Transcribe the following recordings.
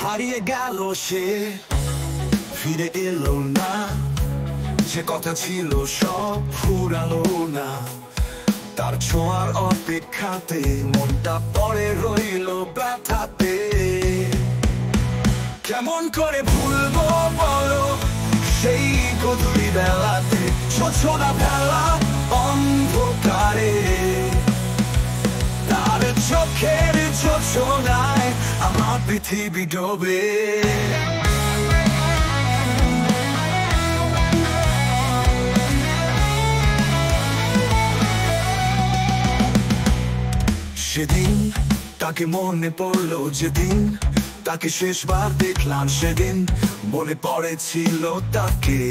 হারিয়ে গেল সে, ফিরে এলো না, যে কথা ছিল সব ফুরালো না। তার ছোঁয়ার অপেক্ষাতে মনটা পড়ে রইল ব্যথাতে। কেমন করে ভুলবো বলো সেই গধূলি বেলাতে, ছোছনা ভেলা অন্ধকারে, তার চোখের যোজনায় আমার পৃথিবী ডোবে। সেদিন তাকে মনে পড়লো, যেদিন তাকে শেষবার দেখলাম, সেদিন মনে পড়েছিল তাকে।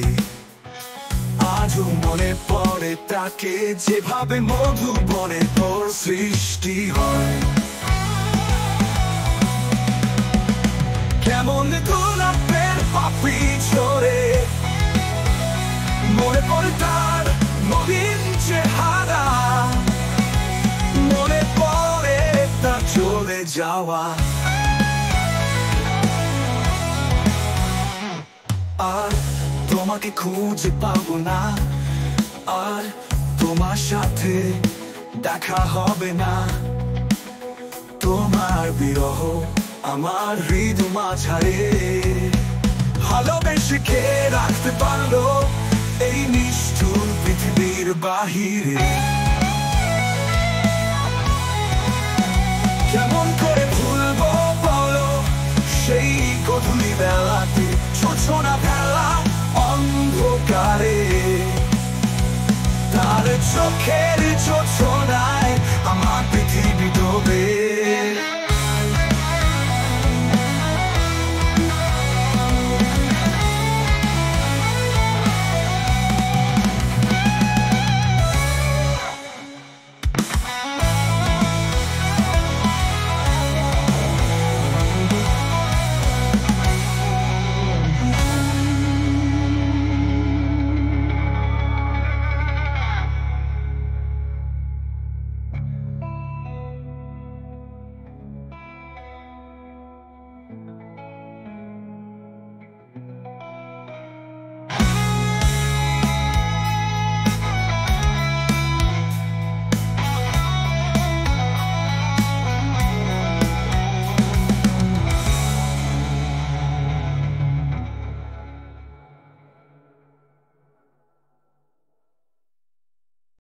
আজও মনে পড়ে তাকে, যেভাবে মধুবনে তোর সৃষ্টি হয়। কেমন গোলাপের পাপড়ি ঝরে, মনে পড়ে তার নবীন চেহারা, মনে পড়ে তার চলে যাওয়া। আর তোমাকে খুঁজে পাবো না, আর তোমার সাথে দেখা হবে না। তোমার বিরহ আমার হৃদয় মাঝারে, ভালোবেসে কে রাখতে পারলো এই নিষ্ঠুর পৃথিবীর বাহিরে। কেমন করে ভুলবো বলো সেই গধূলি বেলা,